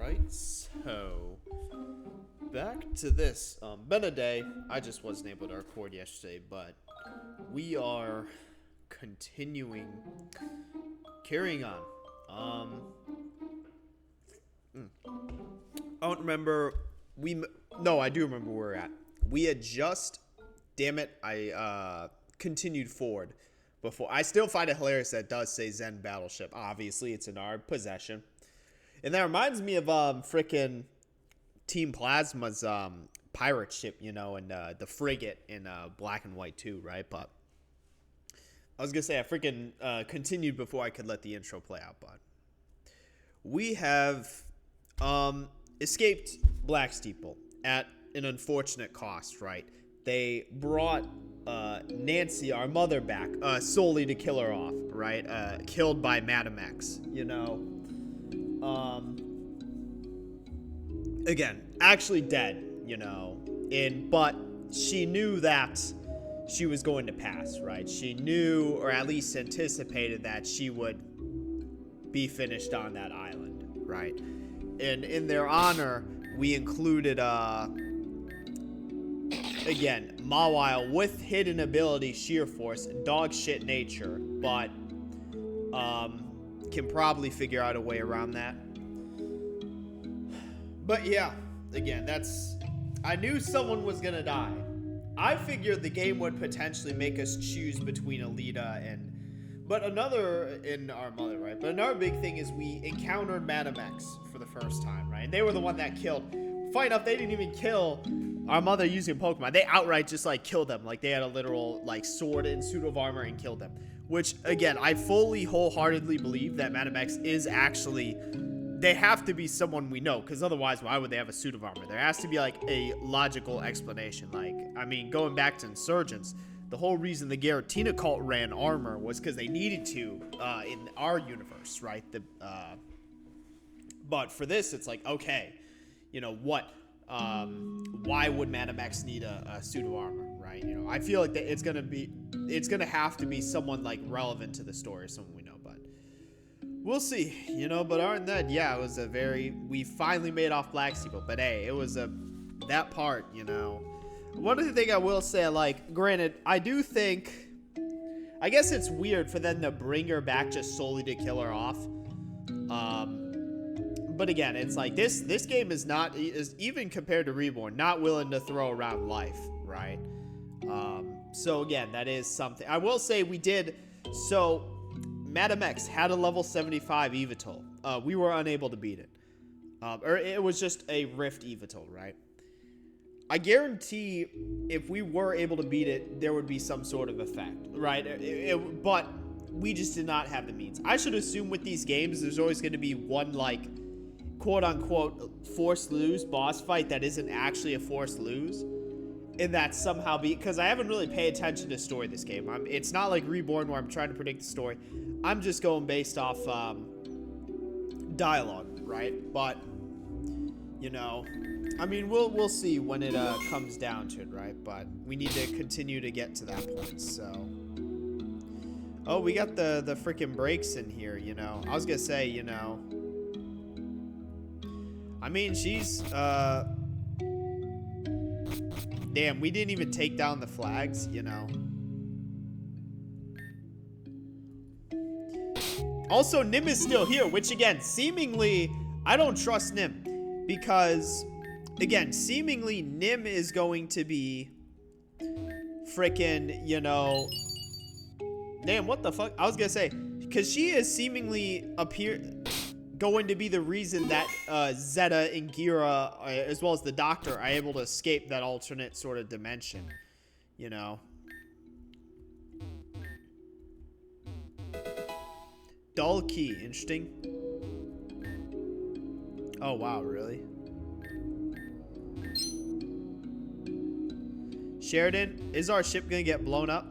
Alright, so back to this. Been a day. I just wasn't able to record yesterday, but we are continuing, carrying on. I don't remember. No, I do remember where we're at. We had just, damn it, I continued forward before. I still find it hilarious that it does say Zen Battleship. Obviously, it's in our possession. And that reminds me of frickin' Team Plasma's pirate ship, you know, and the frigate in Black and White too, right? But I was gonna say I freaking continued before I could let the intro play out, but we have escaped Black Steeple at an unfortunate cost, right? They brought Nancy, our mother, back solely to kill her off, right? Killed by Madam X, you know. Again, actually dead, you know, but she knew that she was going to pass, right? She knew, or at least anticipated, that she would be finished on that island, right? And in their honor, we included, again, Mawile with hidden ability, sheer force, dog shit nature, but, can probably figure out a way around that. But yeah, again, I knew someone was gonna die. I figured the game would potentially make us choose between Alita but another big thing is we encountered Madam X for the first time, right? They were the one that killed. Funny enough, they didn't even kill our mother using Pokemon. They outright just like killed them. Like they had a literal like sword and suit of armor and killed them. Which again, I fully, wholeheartedly believe that Madam X is actually, they have to be someone we know, because otherwise why would they have a suit of armor? There has to be like a logical explanation. Like, I mean, going back to Insurgents, the whole reason the Giratina cult ran armor was because they needed to in our universe, right? But for this, it's like, okay, you know what? Why would Madam X need a suit of armor, right? You know, I feel like that it's gonna have to be someone like relevant to the story, someone we know, but we'll see, you know. But other than that, yeah, it was we finally made off Black Steeple, but hey, it was that part, you know. One other thing I will say, like, granted, I do think, I guess it's weird for them to bring her back just solely to kill her off. But again, it's like this game is even compared to Reborn, not willing to throw around life, right? So again, that is something. I will say so Madam X had a level 75 Evital. We were unable to beat it. Or it was just a Rift Evital, right? I guarantee if we were able to beat it, there would be some sort of effect, right? But we just did not have the means. I should assume with these games, there's always going to be one, like, quote-unquote forced lose boss fight that isn't actually a forced lose. And that somehow because I haven't really paid attention to story this game. It's not like Reborn where I'm trying to predict the story. I'm just going based off dialogue, right? But, you know, I mean, we'll see when it comes down to it, right? But we need to continue to get to that point, so. Oh, we got the freaking brakes in here, you know. I was gonna say, you know, I mean, she's, damn, we didn't even take down the flags, you know. Also, Nim is still here, which again, seemingly, I don't trust Nim. Because, again, seemingly Nim is going to be frickin', you know, damn, what the fuck? I was gonna say, because she is seemingly going to be the reason that Zeta and Gira, as well as the Doctor, are able to escape that alternate sort of dimension, you know. Dull key, interesting. Oh, wow, really? Sheridan, is our ship gonna get blown up?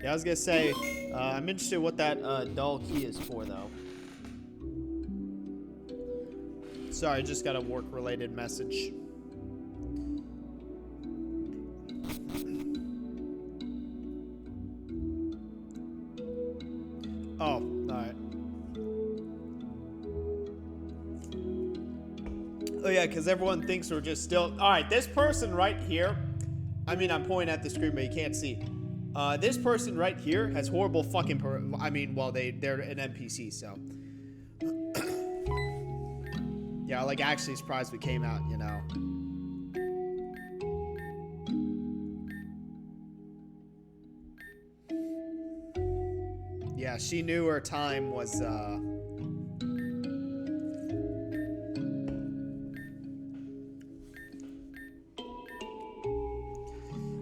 Yeah, I was gonna say, I'm interested what that dull key is for, though. Sorry, just got a work-related message. Oh, alright. Yeah, because everyone thinks we're just still... Alright, this person right here... I mean, I'm pointing at the screen, but you can't see. This person right here has horrible fucking... I mean, well, they're an NPC, so... Yeah, like, actually surprised we came out, you know. Yeah, she knew her time was,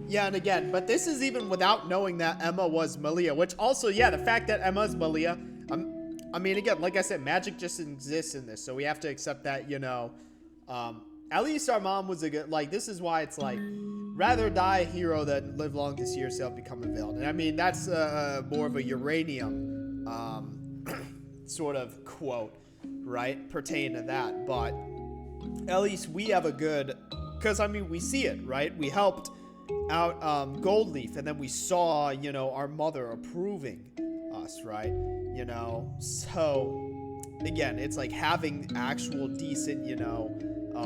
Yeah, and again, but this is even without knowing that Emma was Malia, which also, yeah, the fact that Emma's Malia, I mean, again, like I said, magic just exists in this, so we have to accept that, you know. At least our mom was a good, like, this is why it's like, rather die a hero than live long to see yourself become a villain. And I mean, that's more of a uranium sort of quote, right, pertaining to that. But at least we have a good, because, I mean, we see it, right? We helped out Goldleaf, and then we saw, you know, our mother approving us, right? You know, so again, it's like having actual decent, you know,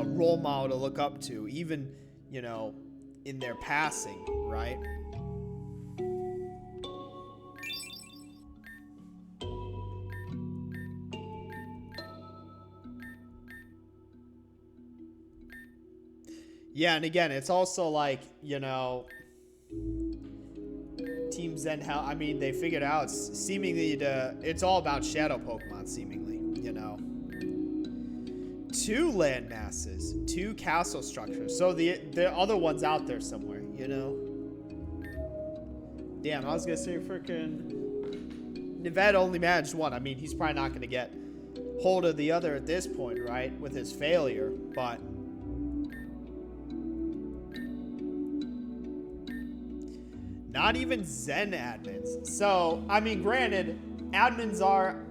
role model to look up to, even, you know, in their passing, right? Yeah, and again, it's also like, you know, Team Zen, how, I mean, they figured out seemingly it's all about shadow Pokemon, seemingly, you know. 2 land masses, 2 castle structures. So the other one's out there somewhere, you know. Damn, I was gonna say freaking Nevada only managed 1. I mean, he's probably not gonna get hold of the other at this point, right? With his failure, but not even Zen admins. So, I mean, granted, admins are,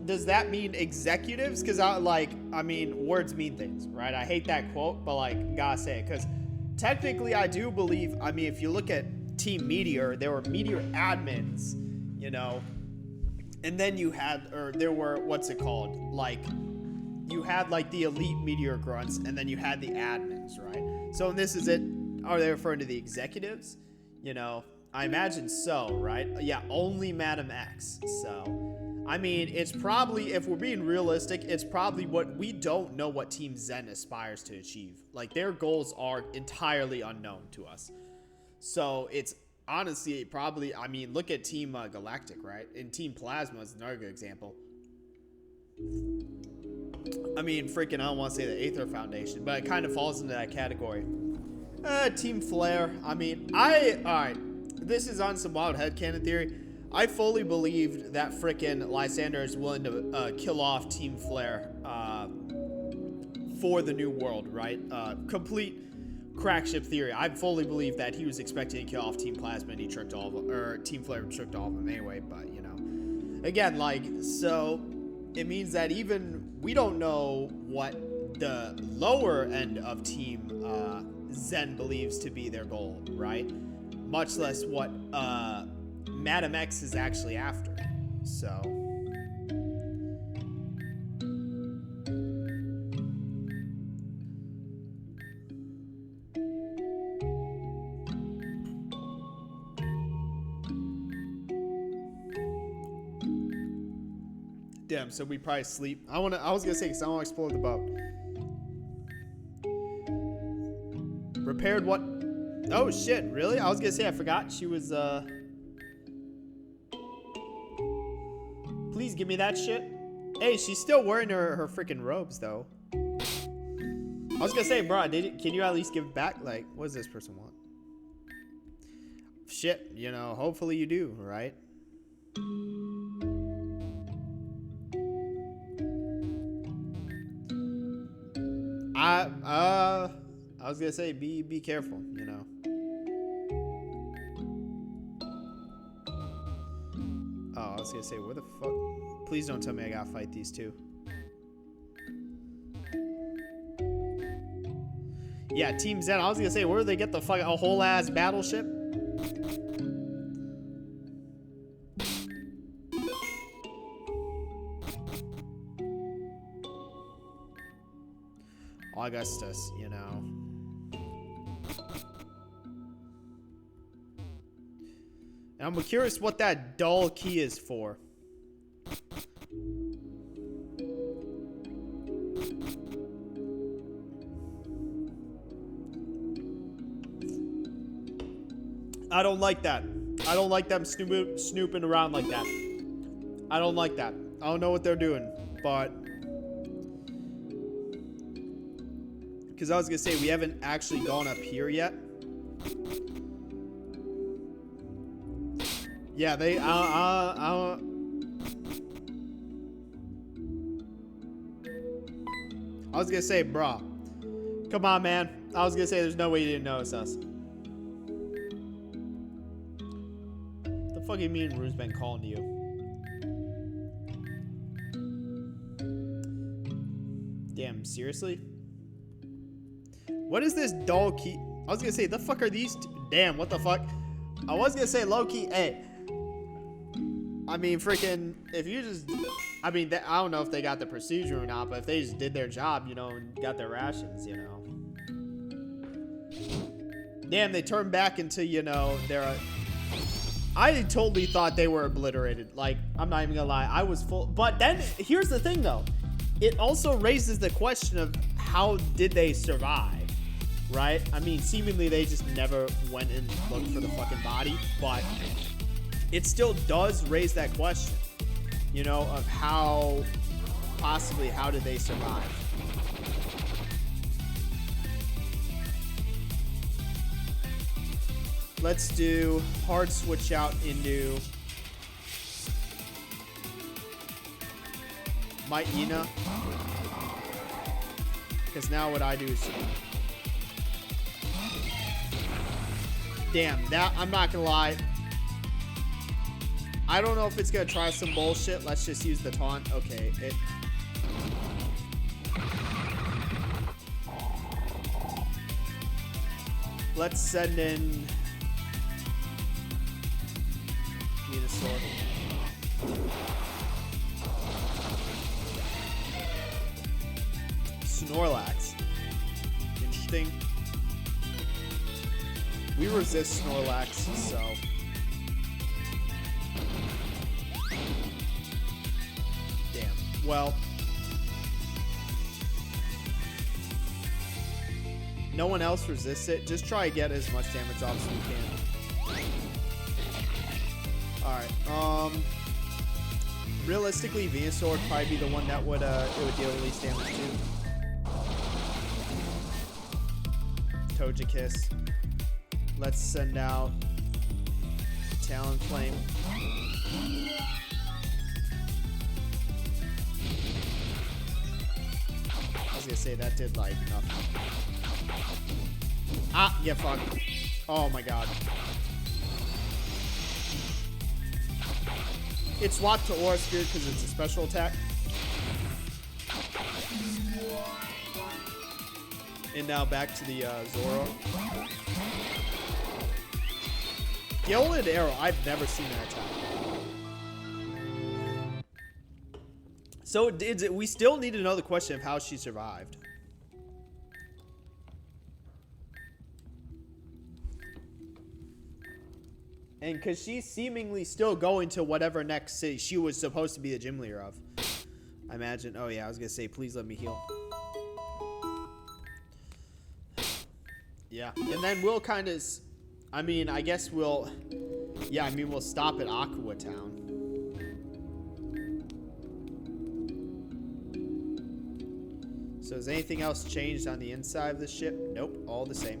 does that mean executives? Because, I mean, words mean things, right? I hate that quote, but, like, gotta say it. Because technically, I do believe, I mean, if you look at Team Meteor, there were Meteor admins, you know, and then you had, or there were, what's it called? Like, you had, like, the elite Meteor grunts, and then you had the admins, right? So, this is it. Are they referring to the executives? You know, I imagine so, right? Yeah, only Madam X. So, I mean, it's probably, if we're being realistic, it's probably what, we don't know what Team Zen aspires to achieve. Like, their goals are entirely unknown to us. So, it's honestly probably, I mean, look at Team Galactic, right? And Team Plasma is another good example. I mean, freaking, I don't want to say the Aether Foundation, but it kind of falls into that category. Team Flare, I mean, alright. This is on some wild headcanon theory. I fully believed that frickin' Lysander is willing to kill off Team Flare for the new world, right? Complete crack ship theory. I fully believe that he was expecting to kill off Team Plasma and he tricked all of them, or Team Flare tricked all of them anyway, but you know. Again, like, so it means that even we don't know what the lower end of Team Zen believes to be their goal, right? Much less what Madam X is actually after. So, damn, so we probably sleep. I was gonna say, because I want to explore the boat. Repaired what? Oh shit, really? I was gonna say I forgot she was Please give me that shit. Hey, she's still wearing her freaking robes though. I was gonna say, bro, can you at least give it back? Like, what does this person want? Shit, you know, hopefully you do, right? I was gonna say, be careful, you know. Oh, I was gonna say, where the fuck? Please don't tell me I gotta fight these two. Yeah, Team Zen. I was gonna say, where do they get the fuck a whole ass battleship? Oh, Augustus, you know. And I'm curious what that dull key is for. I don't like that. I don't like them snooping around like that. I don't like that. I don't know what they're doing, but... Because I was going to say, we haven't actually gone up here yet. Yeah, they... I was going to say, bruh. Come on, man. I was going to say, there's no way you didn't notice us. What the fuck do you mean Rue's been calling to you? Damn, seriously? What is this dull key? I was gonna say, the fuck are these damn, what the fuck? I was gonna say low-key, hey. I mean, freaking, if you just... I mean, I don't know if they got the procedure or not, but if they just did their job, you know, and got their rations, you know. Damn, they turned back into, you know, I totally thought they were obliterated. Like, I'm not even gonna lie. I was full. But then, here's the thing, though. It also raises the question of how did they survive, right? I mean, seemingly they just never went and looked for the fucking body, but it still does raise that question, you know, of how did they survive? Let's do hard switch out into my Ina. Because now what I do is... Damn, that... I'm not gonna lie. I don't know if it's gonna try some bullshit. Let's just use the taunt. Okay, it... Let's send in... Need a sword. Snorlax. Interesting. We resist Snorlax, so... Damn. Well... No one else resists it. Just try to get as much damage off as we can. Alright, realistically, Venusaur would probably be the one that would, it would deal the least damage to. Togekiss. Let's send out Talonflame. I was gonna say that did like nothing. Ah, yeah, fuck. Oh my god. It swapped to Aura Sphere because it's a special attack. And now back to the Zoro. Gilded Arrow, I've never seen that attack. So we still need to know the question of how she survived. And because she's seemingly still going to whatever next city she was supposed to be the gym leader of. I imagine. Oh, yeah, I was going to say, please let me heal. Yeah. And then we'll kind of... I mean, I guess we'll... Yeah, I mean, we'll stop at Aqua Town. So has anything else changed on the inside of the ship? Nope, all the same.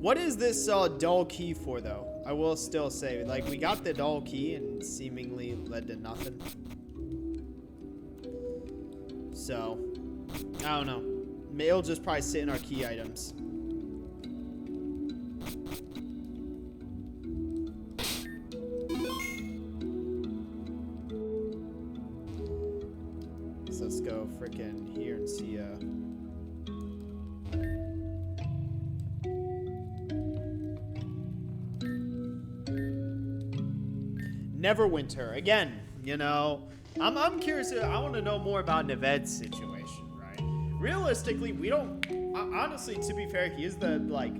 What is this dull key for, though? I will still say, like, we got the dull key and seemingly led to nothing. So, I don't know. It'll just probably sit in our key items. So let's go frickin' here and see, Neverwinter. Again, you know, I'm curious. I want to know more about Naved's situation, right? realistically, we don't. Honestly, to be fair, he is the like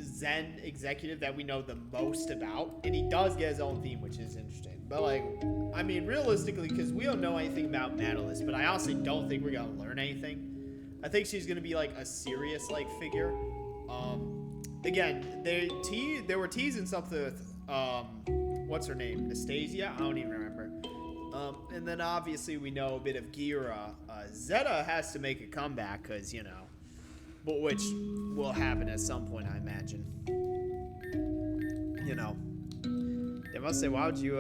Zen executive that we know the most about, and he does get his own theme, which is interesting. But like, I mean, realistically, because we don't know anything about Madalis, but I honestly don't think we're gonna learn anything. I think she's gonna be like a serious like figure. Again, they were teasing something with what's her name, Nastasia? I don't even remember. And then obviously we know a bit of Gira. Zeta has to make a comeback because, you know, but which will happen at some point, I imagine. You know, they must say, why would you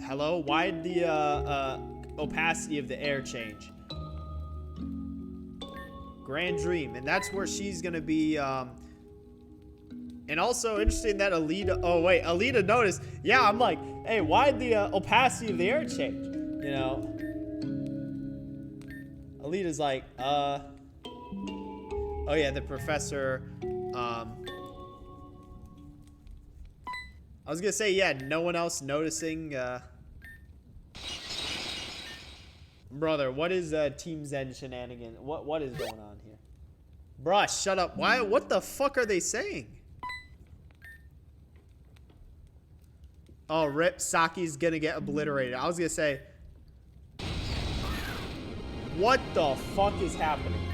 hello? Why did the opacity of the air change? Grand Dream, and that's where she's gonna be. And also interesting that Alita. Oh wait, Alita noticed. Yeah, I'm like, hey, why'd the opacity of the air change? You know. Alita's like, oh yeah, the professor. I was gonna say, yeah, no one else noticing. Brother, what is Team Zen shenanigan? What is going on here? Bruh, shut up. Why? What the fuck are they saying? Oh, rip. Saki's gonna get obliterated. I was gonna say, what the fuck is happening?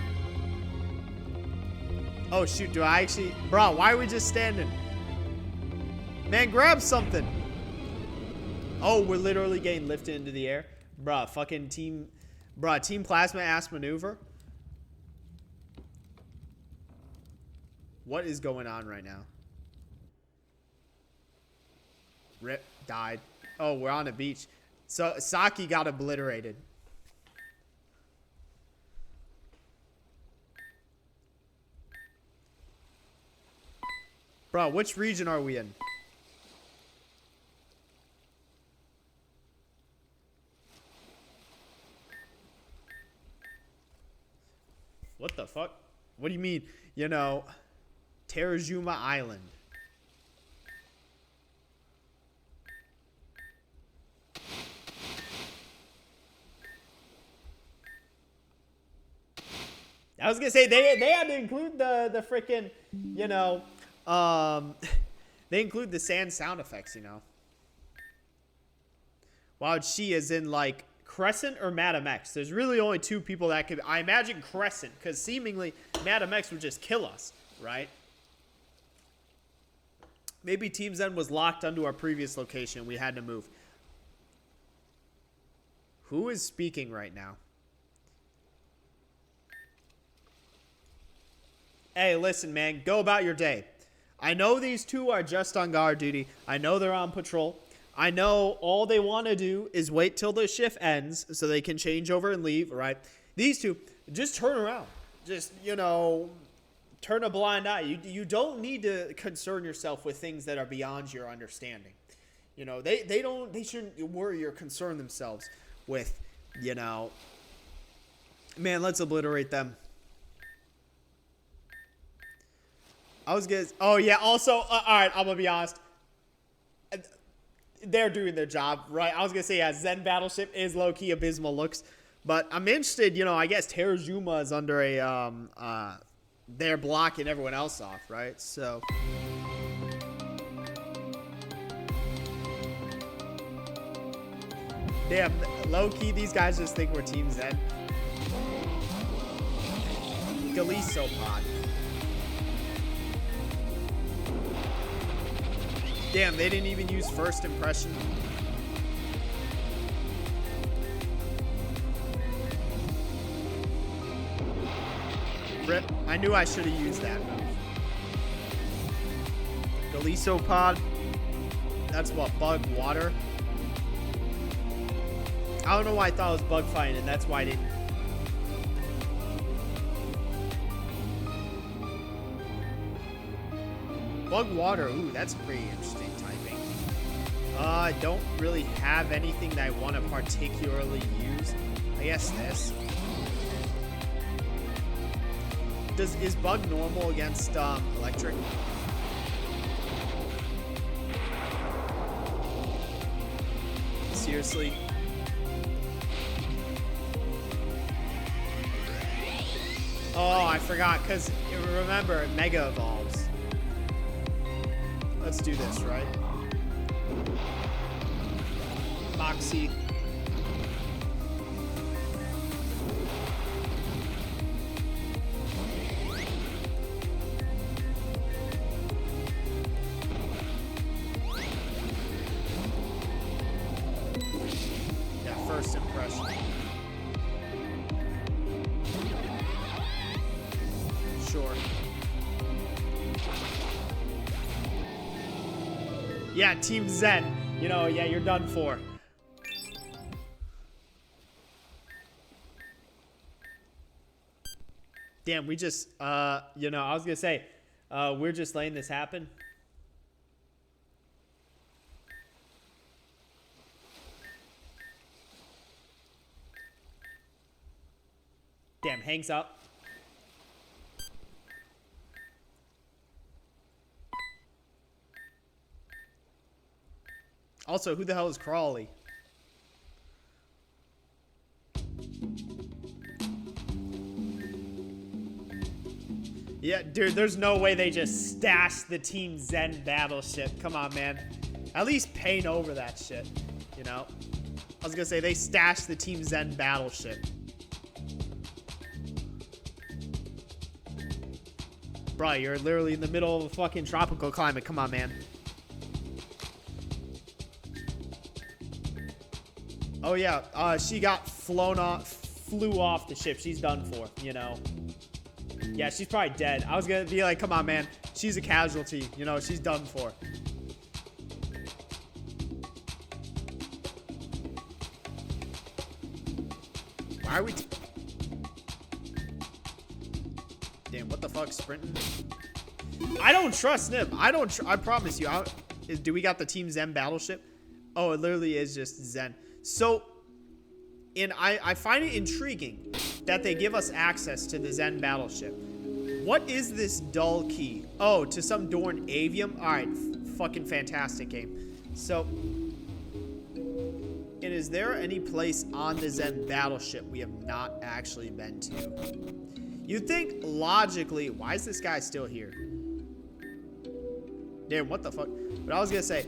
Oh shoot, do I actually... Bruh, why are we just standing? Man, grab something. Oh, we're literally getting lifted into the air. Bruh, fucking team... Bruh, Team Plasma ass maneuver. What is going on right now? Rip, died. Oh, we're on a beach. So, Saki got obliterated. Bro, which region are we in? What the fuck? What do you mean? You know, Terajuma Island. I was gonna say they had to include the freaking, you know, they include the sand sound effects, you know. While she is in like Crescent or Madam X. There's really only two people that could... I imagine Crescent, because seemingly Madam X would just kill us, right? Maybe Team Zen was locked onto our previous location. We had to move. Who is speaking right now? Hey, listen, man. Go about your day. I know these two are just on guard duty. I know they're on patrol. I know all they want to do is wait till the shift ends so they can change over and leave, right? These two, just turn around. Just, you know, turn a blind eye. You don't need to concern yourself with things that are beyond your understanding. You know, they shouldn't worry or concern themselves with, you know, man, let's obliterate them. I was gonna, oh yeah, also, all right, I'm gonna be honest. They're doing their job, right? I was going to say, yeah, Zen Battleship is low-key abysmal looks. But I'm interested, you know, I guess Terajuma is under a, they're blocking everyone else off, right? So. Damn, low-key, these guys just think we're Team Zen. Galisopod. Damn, they didn't even use first impression. Rip. I knew I should have used that move. Galisopod. That's what, bug water? I don't know why I thought it was bug fighting, and that's why I didn't. Bug water, ooh, that's pretty interesting typing. I don't really have anything that I want to particularly use. I guess this. Is bug normal against electric? Seriously? Oh, I forgot, because remember, it Mega Evolves. Let's do this, right? Moxie. Yeah, first impression. Sure. Yeah, Team Zen. You know, yeah, you're done for. Damn, we just, you know, I was gonna say, we're just letting this happen. Damn, hangs up. Also, who the hell is Crawley? Yeah, dude, there's no way they just stashed the Team Zen battleship. Come on, man. At least paint over that shit, you know? I was gonna say, they stashed the Team Zen battleship. Bro, you're literally in the middle of a fucking tropical climate. Come on, man. Oh, yeah, she got flew off the ship. She's done for, you know? Yeah, she's probably dead. I was gonna be like, come on, man. She's a casualty. You know, she's done for. Why are we... Damn, what the fuck? Sprinting? I don't trust Nib. I promise you. Do we got the Team Zen battleship? Oh, it literally is just Zen. So, I find it intriguing that they give us access to the Zen battleship. What is this dull key? Oh, to some door in Avium? Alright, fucking fantastic game. So, and is there any place on the Zen battleship we have not actually been to? You'd think, logically, why is this guy still here? Damn, what the fuck? But I was gonna say,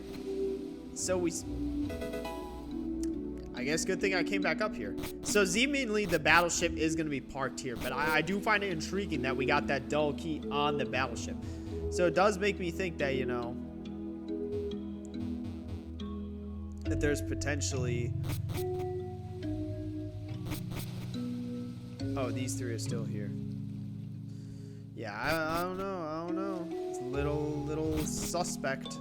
so I guess good thing I came back up here. So seemingly the battleship is going to be parked here, but I do find it intriguing that we got that dull key on the battleship. So it does make me think that, you know, that there's potentially... Oh, these three are still here. Yeah, I don't know. It's a little suspect.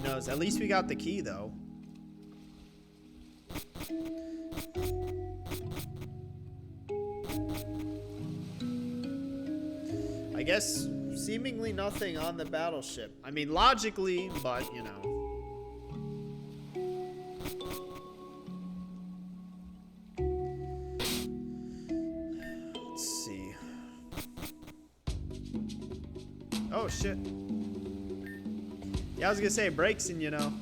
Knows. At least we got the key, though. I guess seemingly nothing on the battleship. I mean, logically, but, you know. Let's see. Oh, shit. Yeah, I was gonna say breaks and, you know.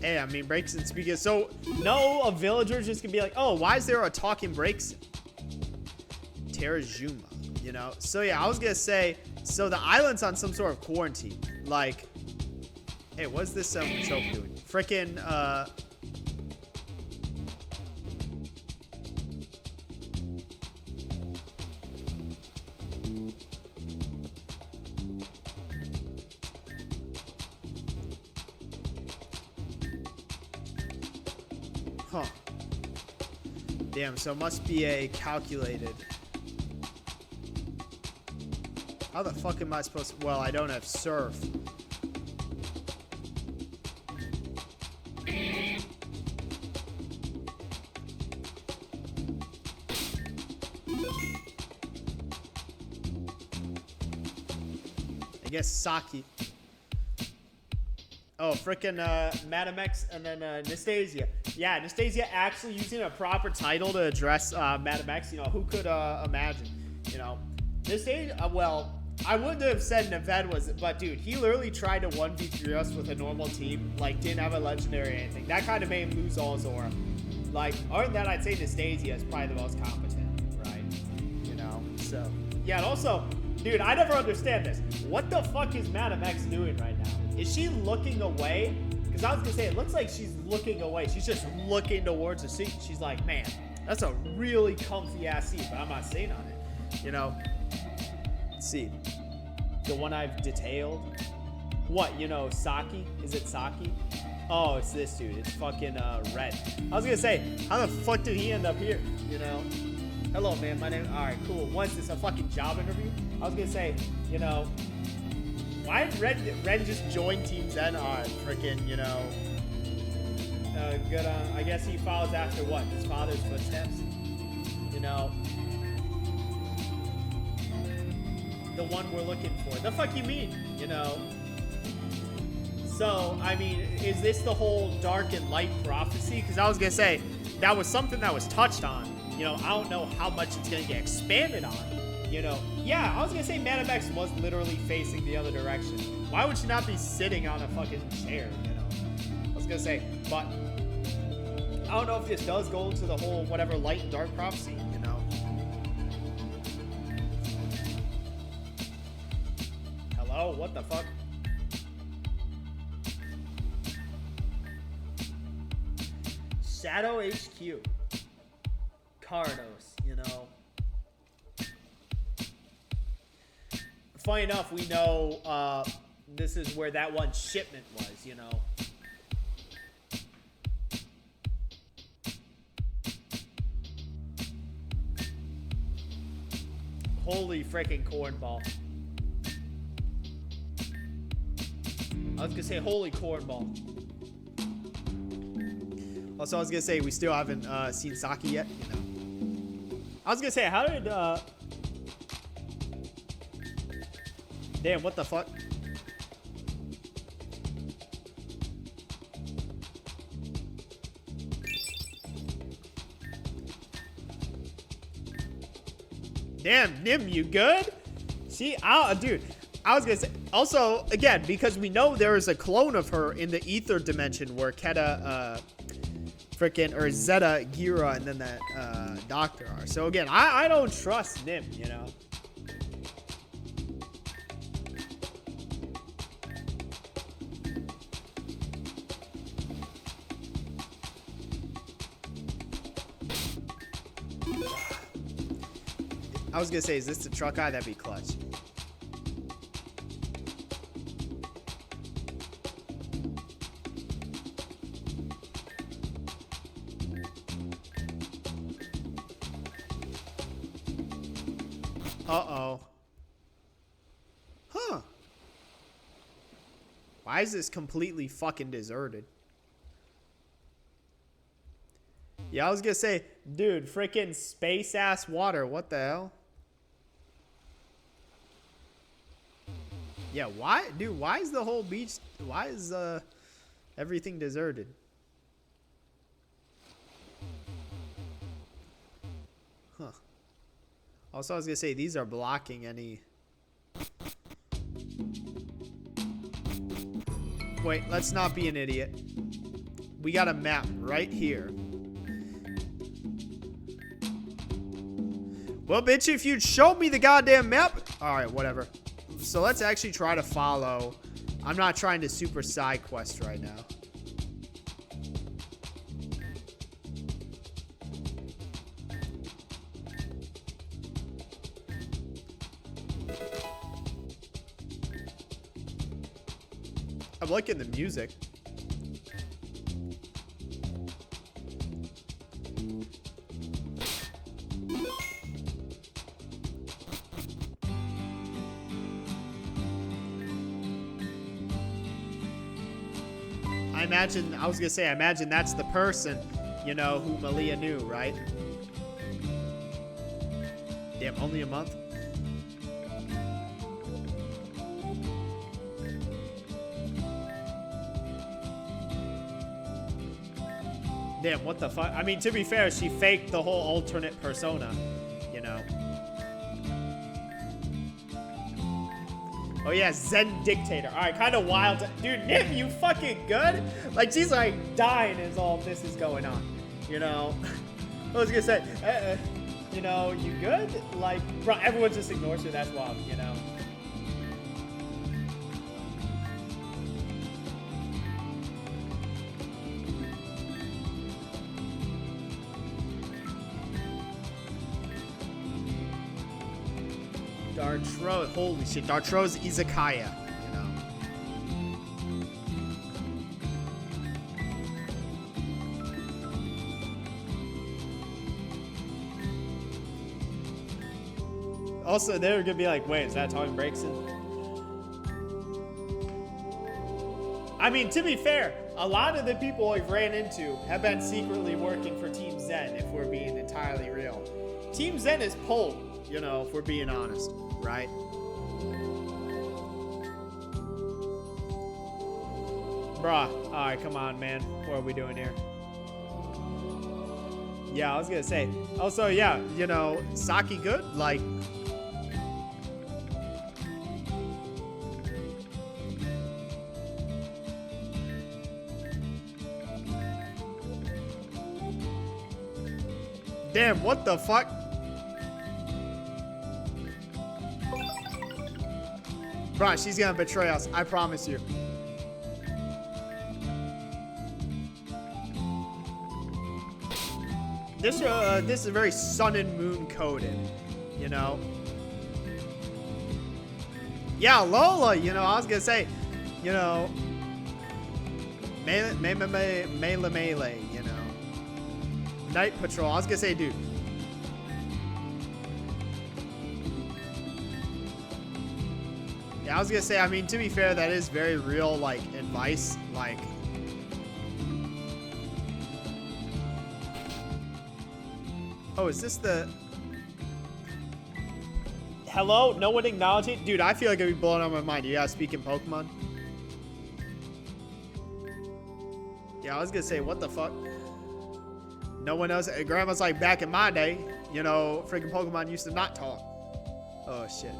Hey, I mean, breaks and speakers. So, no, a villager's just gonna be like, oh, why is there a talking breaks? Terajuma, you know? So, yeah, I was gonna say, so the island's on some sort of quarantine. Like, hey, what's this choke doing? Frickin', huh. Damn, so it must be a calculated. How the fuck am I supposed to... Well, I don't have surf. I guess Saki. Oh, frickin' Madam X and then Nastasia. Yeah, Nastasia actually using a proper title to address Madam X. You know, who could imagine? You know, Nastasia, well, I wouldn't have said Neved was, but dude, he literally tried to 1v3 us with a normal team, like didn't have a legendary or anything. That kind of made him lose all his aura. Like, other than that, I'd say Nastasia is probably the most competent, right? You know, so. Yeah, and also, dude, I never understand this. What the fuck is Madam X doing right now? Is she looking away? Because I was gonna say, it looks like she's looking away. She's just looking towards the seat. She's like, man, that's a really comfy ass seat, but I'm not sitting on it, you know? Let's see. The one I've detailed. What, you know, Saki? Is it Saki? Oh, it's this dude. It's fucking Red. I was gonna say, how the fuck did he end up here? You know? Hello, man. My name. All right, cool. What's this? A fucking job interview? I was gonna say, you know, why did Red just join Team Zen? Freaking, you know, good. I guess he follows after what? His father's footsteps. You know. The one we're looking for. The fuck you mean? You know? So, I mean, is this the whole dark and light prophecy? Because I was going to say, that was something that was touched on. You know, I don't know how much it's going to get expanded on. You know? Yeah, I was going to say Madam X was literally facing the other direction. Why would she not be sitting on a fucking chair, you know? I was going to say, but I don't know if this does go into the whole whatever light and dark prophecy, you know? Hello? What the fuck? Shadow HQ. Cardos, you know. Funny enough, we know this is where that one shipment was, you know. Holy freaking cornball. I was gonna say holy cornball. Also, I was gonna say we still haven't seen Saki yet, you know. I was gonna say, how did damn, what the fuck? Damn, Nim, you good? See, dude, I was gonna say, also, again, because we know there is a clone of her in the ether dimension where Keta, or Zeta, Gira, and then that, Doctor are. So again, I don't trust Nim, you know? I was gonna say, is this the truck guy? That'd be clutch. Uh-oh. Huh. Why is this completely fucking deserted? Yeah, I was gonna say, dude, freaking space-ass water. What the hell? Yeah, why? Dude, why is the whole beach... Why is, everything deserted? Huh. Also, I was gonna say, these are blocking any... Wait, let's not be an idiot. We got a map right here. Well, bitch, if you'd show me the goddamn map... Alright, whatever. So let's actually try to follow. I'm not trying to super side quest right now. I'm liking the music. I was gonna say, I imagine that's the person, you know, who Malia knew, right? Damn, only a month? Damn, what the fuck? I mean, to be fair, she faked the whole alternate persona, you know. Oh yeah, Zen Dictator. Alright, kind of wild. Dude, Nim, you fucking good? Like, she's like dying as all this is going on. You know? I was gonna say, you know, you good? Like, bro, everyone just ignores her. That's wild, you know? Dartro, holy shit, Dartro's Izakaya, you know. Also, they're gonna be like, wait, is that Tommy Braxton? I mean, to be fair, a lot of the people we've ran into have been secretly working for Team Zen, if we're being entirely real. Team Zen is pulled, you know, if we're being honest, right? Bruh, alright, come on, man. What are we doing here? Yeah, I was gonna say. Also, yeah, you know, Saki good? Like... Damn, what the fuck? Bruh, she's gonna betray us. I promise you. This is very sun and moon coded, you know. Yeah, Lola, you know, I was gonna say, you know, melee, you know. Night Patrol, I was gonna say, dude. Yeah, I was gonna say, I mean, to be fair, that is very real, like, advice, like. Oh, is this the... Hello? No one acknowledging? Dude, I feel like I'd be blowing out my mind. You guys speaking Pokemon? Yeah, I was gonna say, what the fuck? No one else. Grandma's like, back in my day, you know, freaking Pokemon used to not talk. Oh, shit.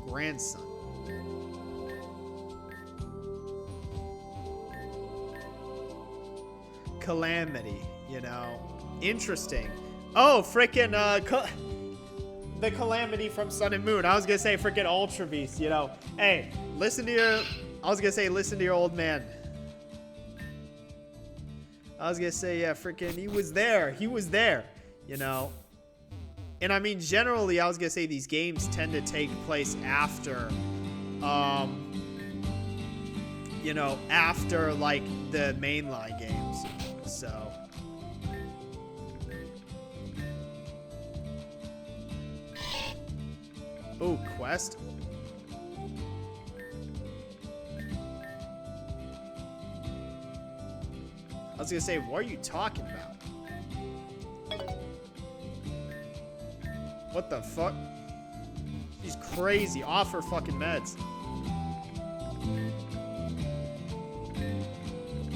Grandson. Calamity, you know. Interesting. Oh, freaking, the Calamity from Sun and Moon. I was gonna say freaking Ultra Beast, you know. Hey, listen to your... I was gonna say, listen to your old man. I was gonna say, yeah, freaking, he was there. He was there, you know. And I mean, generally, I was gonna say these games tend to take place after, you know, after, like, the mainline games. So... Oh, quest? I was gonna say, what are you talking about? What the fuck? She's crazy. Off her fucking meds.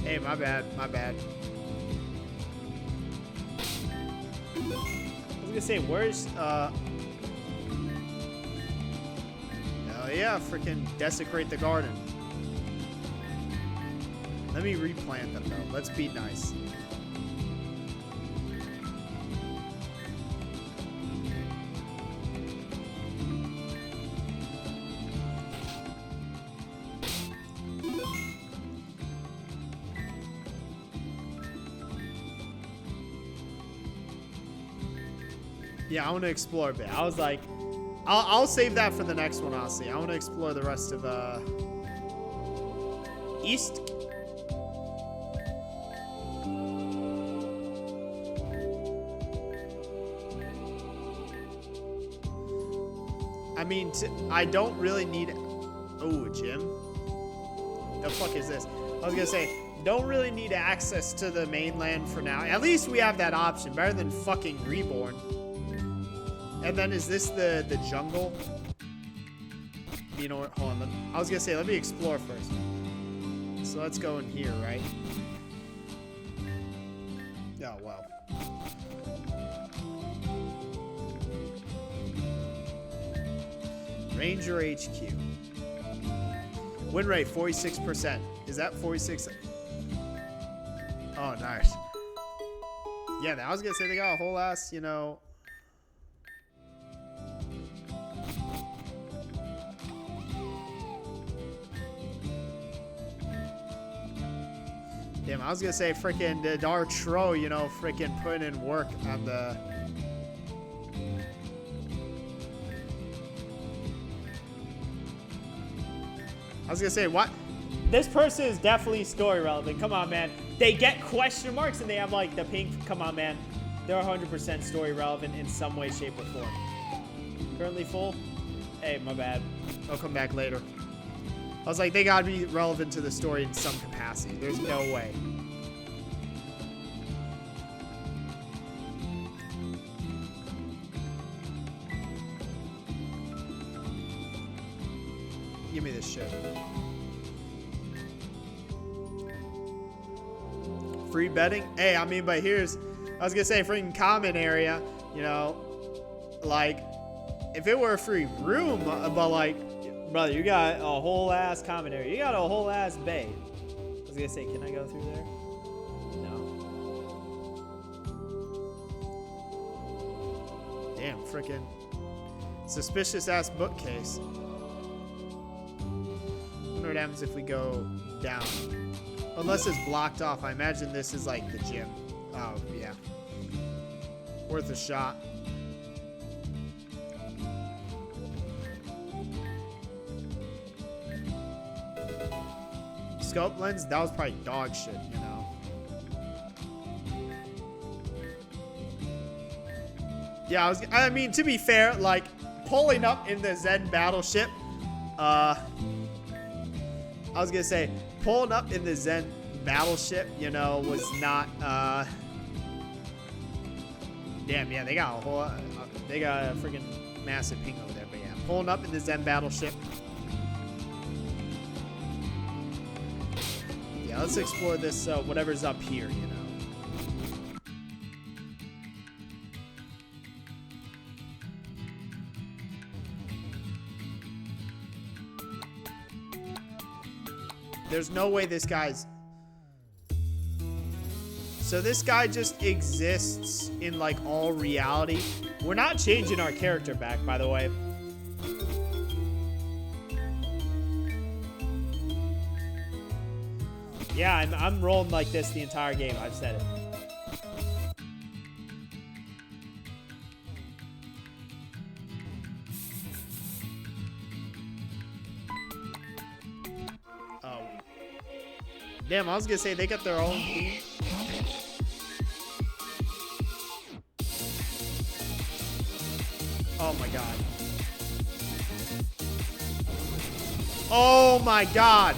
Hey, my bad. My bad. I was gonna say, where's, Oh yeah, freaking desecrate the garden. Let me replant them though. Let's be nice. Yeah, I want to explore a bit. I was like, I'll save that for the next one, honestly. I want to explore the rest of, East. I mean, I don't really need... Oh, gym? The fuck is this? I was gonna say, don't really need access to the mainland for now. At least we have that option. Better than fucking Reborn. And then is this the jungle? You know what? Hold on. I was gonna say, let me explore first. So let's go in here, right? Oh, well. Ranger HQ. Win rate 46%. Is that 46? Oh, nice. Yeah, I was gonna say they got a whole ass, you know. Damn, I was gonna say freaking the Dark Tro, you know, freaking putting in work on the. I was gonna say, what? This person is definitely story relevant. Come on, man. They get question marks and they have like the pink. Come on, man. They're 100% story relevant in some way, shape, or form. Currently full? Hey, my bad. I'll come back later. I was like, they gotta be relevant to the story in some capacity. There's no way. Give me this shit. Free betting? Hey, I mean, but here's, I was gonna say freaking common area, you know, like, if it were a free room, but like, brother, you got a whole ass common area. You got a whole ass bay. I was gonna say, can I go through there? No. Damn, freaking suspicious ass bookcase. I wonder what happens if we go down. Unless it's blocked off. I imagine this is like the gym. Oh, yeah. Worth a shot. Scope lens, that was probably dog shit, you know. Yeah, I mean, to be fair, like, pulling up in the Zen battleship, I was gonna say, pulling up in the Zen battleship, you know, was not, damn, yeah, they got a whole, they got a freaking massive ping over there, but yeah, pulling up in the Zen battleship. Yeah, let's explore this, whatever's up here, you know. There's no way this guy's... So this guy just exists in, like, all reality. We're not changing our character back, by the way. Yeah, I'm rolling like this the entire game. I've said it. Oh. Damn, I was gonna say they got their own team. Oh my god. Oh my god.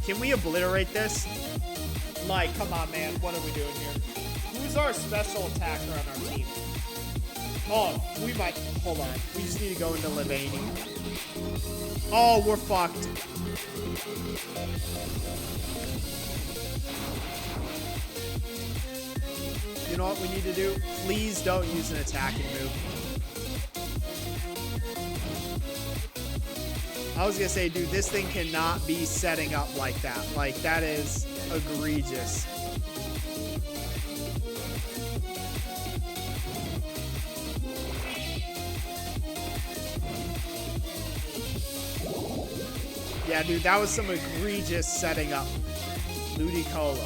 Can we obliterate this? Like, come on, man. What are we doing here? Who's our special attacker on our team? Oh, we might... Hold on. We just need to go into Levani. Oh, we're fucked. You know what we need to do? Please don't use an attacking move. I was gonna say, dude, this thing cannot be setting up like that. Like, that is egregious. Yeah, dude, that was some egregious setting up. Ludicolo.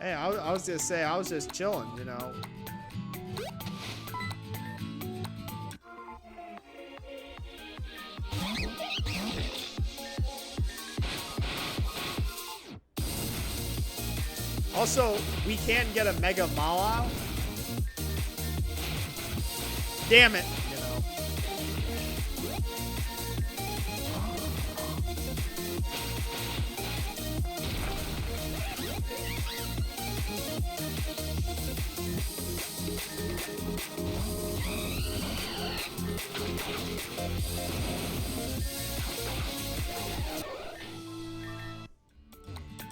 Hey, I was gonna say, I was just chilling, you know. Also, we can get a Mega Mawile. Damn it, you know.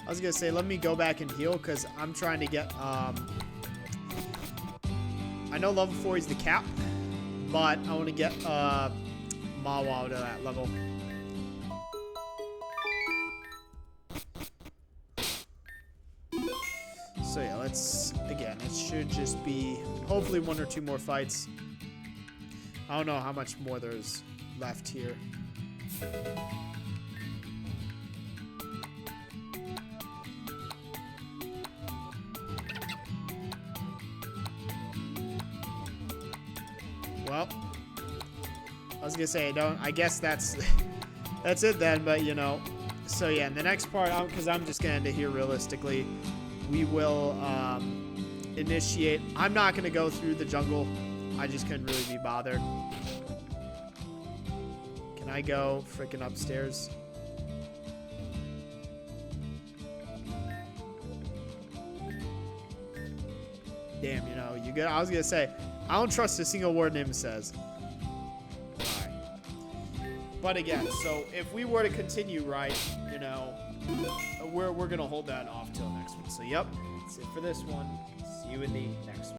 I was gonna say, let me go back and heal, because I'm trying to get, I know level 4 is the cap, but I want to get, Mawa to that level. So yeah, let's, again, it should just be, hopefully 1 or 2 more fights. I don't know how much more there's left here. Well, I was gonna say, I guess that's that's it then, but you know. So yeah, in the next part, because I'm just gonna end it here realistically, we will initiate. I'm not gonna go through the jungle. I just couldn't really be bothered. Can I go freaking upstairs? Damn, you know, you good? I was gonna say, I don't trust a single word Nim says. Alright. But again, so if we were to continue, right, you know, we're gonna hold that off till next one. So yep, that's it for this one. See you in the next one.